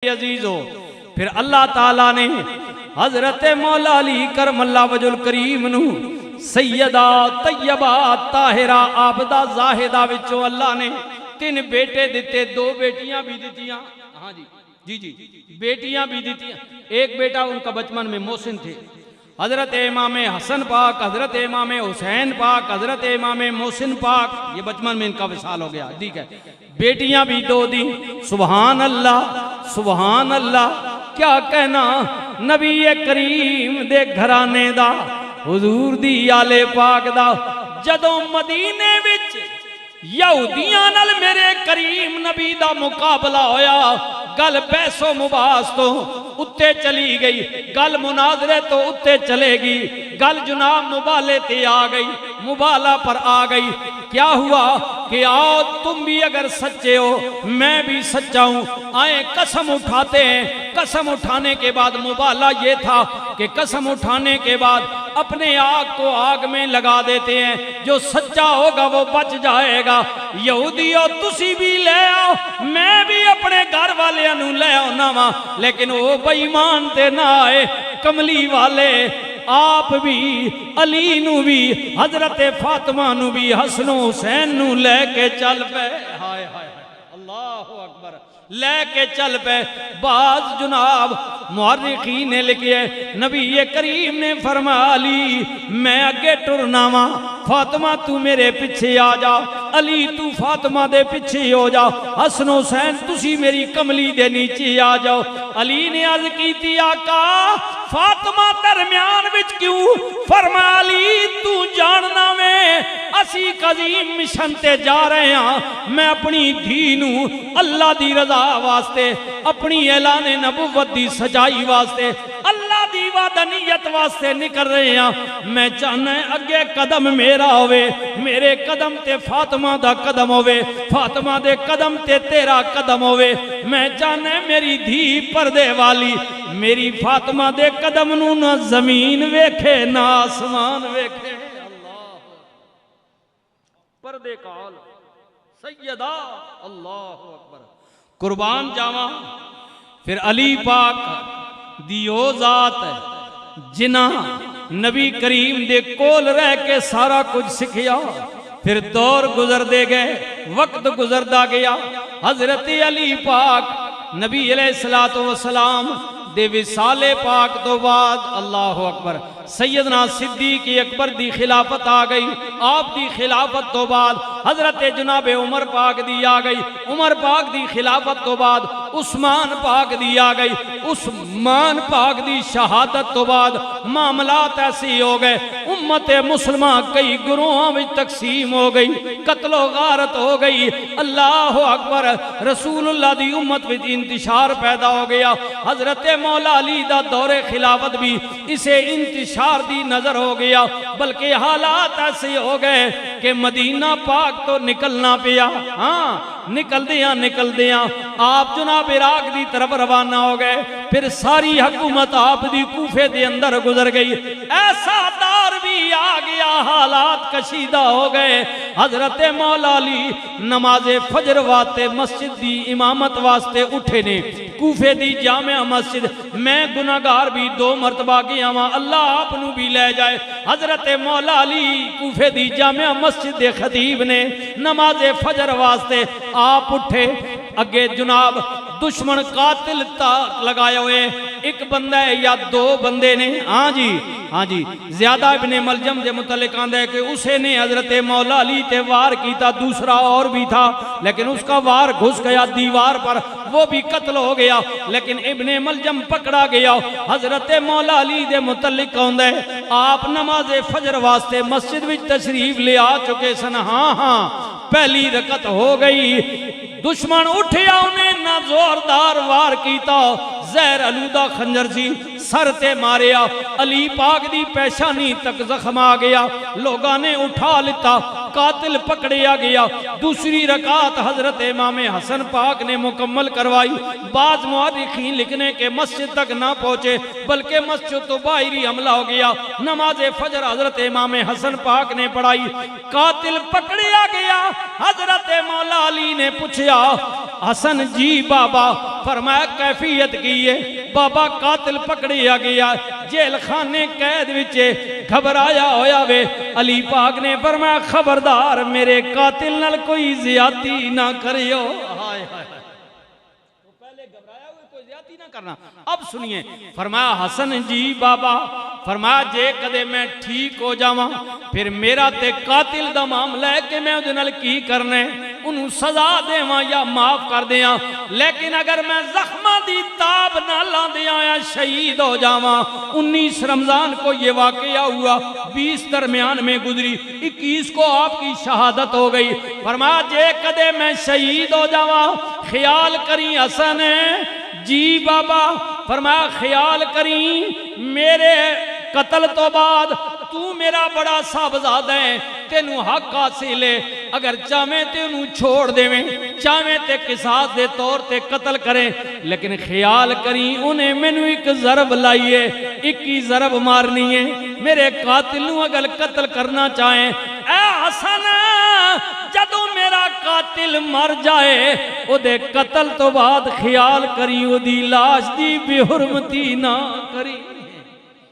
عزیز ہو. پھر اللہ تعالیٰ نے حضرت مولا علی کرم اللہ وجہ الکریم نو سیدہ طیبہ طاہرہ عابدہ زاہدہ وچوں اللہ نے 3 بیٹے دیتے، 2 بیٹیاں بھی دیتیاں. ہاں جی بیٹیاں بھی دیتیاں. ایک بیٹا ان کا بچپن میں محسن تھے، حضرت امام حسن پاک، حضرت امام حسین پاک، حضرت امام محسن پاک، یہ بچپن میں ان کا وصال ہو گیا. ٹھیک ہے، بیٹیاں بھی 2 دی. سبحان اللہ سبحان اللہ، کیا کہنا نبی کریم دے گھرانے دا، حضور دی آلے پاک دا. جدوں مدینے وچ یہودیاں نال میرے کریم نبی دا مقابلہ ہویا، گل پیسوں مباحث تو اتے چلی گئی، گل مناظرے تو اتے چلے گی، گل جناب مبالے تے آ گئی، مبالہ پر آ گئی. کیا ہوا کہ آؤ تم بھی اگر سچے ہو میں بھی سچا ہوں، آئیں قسم اٹھاتے ہیں. قسم اٹھانے کے بعد مبالہ یہ تھا کہ قسم اٹھانے کے بعد اپنے آگ کو آگ میں لگا دیتے ہیں، جو سچا ہوگا وہ بچ جائے گا. یہودیوں تسی بھی لے آؤ، میں بھی اپنے گھر والے انہوں لے آؤ ناما. لیکن وہ بے ایمان تے نہ آئے، کملی والے آپ بھی، علی نو بھی، حضرت فاطمہ نو بھی، حسن و حسین نو لے کے چل پے. ہائے ہائے اللہ اکبر، لے کے چل پے. بعض جناب مورخین نے لکھے نبی کریم نے فرمایا علی میں اگے ٹرنا وا، فاطمہ تو میرے پیچھے آ جا، علی تو فاطمہ دے پیچھے ہو جا، حسن حسین تسی میری کملی دے نیچے آ جاؤ. علی نے عرض کیتی آقا فاطمہ درمیان وچ کیوں؟ فرمایا علی تو جاننا میں اسی قدیم مشن تے جا رہے ہیں، میں اپنی دھی نو اللہ دی رضا واسطے، اپنی اعلان نبوت دی سچائی واسطے، اللہ دی وحدانیت واسطے نکل رہے ہیں. میں چاہنا ہے اگے قدم میرا ہوئے، میرے قدم تے فاطمہ دا قدم ہوئے، فاطمہ دے قدم تے تیرا قدم ہوئے. میں چاہنا ہے میری دھی پردے والی، میری فاطمہ دے قدم نو نہ زمین ویکھے نہ آسمان ویکھے. پردے کال سیدہ اللہ اکبر قربان جاواں. پھر علی پاک دیو ذات جنہ نبی کریم دے کول رہ کے سارا کچھ سکھیا. پھر دور گزر دے گئے، وقت گزردا گیا. حضرت علی پاک نبی علیہ السلام دے وصال پاک تو بعد اللہ اکبر سیدنا صدیق اکبر دی خلافت آ گئی. آپ دی خلافت تو بعد حضرت جناب عمر پاک دی آ گئی. عمر پاک دی خلافت تو بعد عثمان پاک دی آ گئی. عثمان پاک دی شہادت تو بعد معاملات ایسی ہو گئے، امت مسلمہ کئی گروہوں میں تقسیم ہو گئی، قتل و غارت ہو گئی. اللہ اکبر، رسول اللہ دی امت میں انتشار پیدا ہو گیا. حضرت مولا علی دا دور خلافت بھی اسے انتشار دی نظر ہو گیا. بلکہ حالات ایسے ہو گئے کہ مدینہ پاک تو نکلنا پیا. ہاں نکل دیاں آپ جناب عراق دی طرف روانہ ہو گئے. پھر ساری حکومت آپ دی کوفے دے اندر گزر گئی. ایسا دور بھی آ گیا، حالات کشیدہ ہو گئے. حضرت مولا علی نماز فجر واسطے مسجد دی امامت واسطے اٹھے نے، کوفے دی جامع مسجد. میں گناہگار بھی 2 مرتبہ گیا ہاں، اللہ آپ نو بھی لے جائے. حضرت مولا علی کوفے دی جامع مسجد دے خطیب نے نماز فجر واسطے آپ اٹھے. اگے جناب دشمن قاتل لگائے ہوئے، ایک بندہ ہے یا 2 بندے نے. ہاں جی زیادہ ابن ملجم دے متعلق آندہ ہے کہ اسے نے حضرت مولا علی تے وار کیتا، دوسرا اور بھی تھا لیکن اس کا وار گھس گیا دیوار پر، وہ بھی قتل ہو گیا. لیکن ابن ملجم پکڑا گیا. حضرت مولا علی دے متعلق آندہ ہے آپ نماز فجر واسطے مسجد وچ تشریف لے آ چکے سن. ہاں پہلی رکعت ہو گئی، دشمن اٹھیا انہیں نہ زوردار وار کیتا، زہر آلودہ خنجر سی سر تے ماریا. علی پاک دی پیشانی تک زخم آ گیا، لوگاں نے اٹھا لیتا، قاتل پکڑیا گیا. دوسری رکعت حضرت امام حسن پاک نے مکمل کروائی. بعض مورخین لکھنے کے مسجد تک نہ پہنچے بلکہ مسجد تو باہری حملہ ہو گیا. نماز فجر حضرت امام حسن پاک نے پڑھائی، قاتل پکڑیا گیا. حضرت مولا علی نے پوچھا حسن جی بابا فرمایا کیفیت کی ہے بابا قاتل پکڑیا گیا جیل خانے قید وچے گھبرایا ہویا وے علی پاک نے فرمایا خبردار میرے قاتل نال کوئی زیادتی نہ کریو ہائے ہائے پہلے گھبرایا ہوئے کوئی زیادتی نہ کرنا اب سنیے فرمایا حسن جی بابا فرمایا جے کدے میں ٹھیک ہو جاواں پھر میرا تے قاتل دا معاملہ ہے کہ میں اودے نال کی کرنے انہوں سزا دیواں یا معاف کر دیاں لیکن اگر میں زخمہ دی تاب نہ لان دیاں یا شہید ہو جاواں 19 رمضان کو یہ واقعہ ہوا 20 درمیان میں گزری 21 کو آپ کی شہادت ہو گئی فرمایا جے کدے میں شہید ہو جاواں خیال کریں حسن جی بابا فرمایا خیال کریں میرے قتل تو بعد تو میرا بڑا صاحبزادہ ہے تینوں حق حاصل ہے اگر چاہیں تینوں چھوڑ دیویں چاہیں تے قصاص دے طور تے قتل کریں لیکن خیال کریں انہیں مینوں ایک ضرب لائیے ایک ہی ضرب مارنی ہے میرے قاتلوں اگر قتل کرنا چاہیں اے حسن جدوں میرا قاتل مر جائے او دے قتل تو بعد خیال کری او دی لاش دی بے حرمتی نہ کری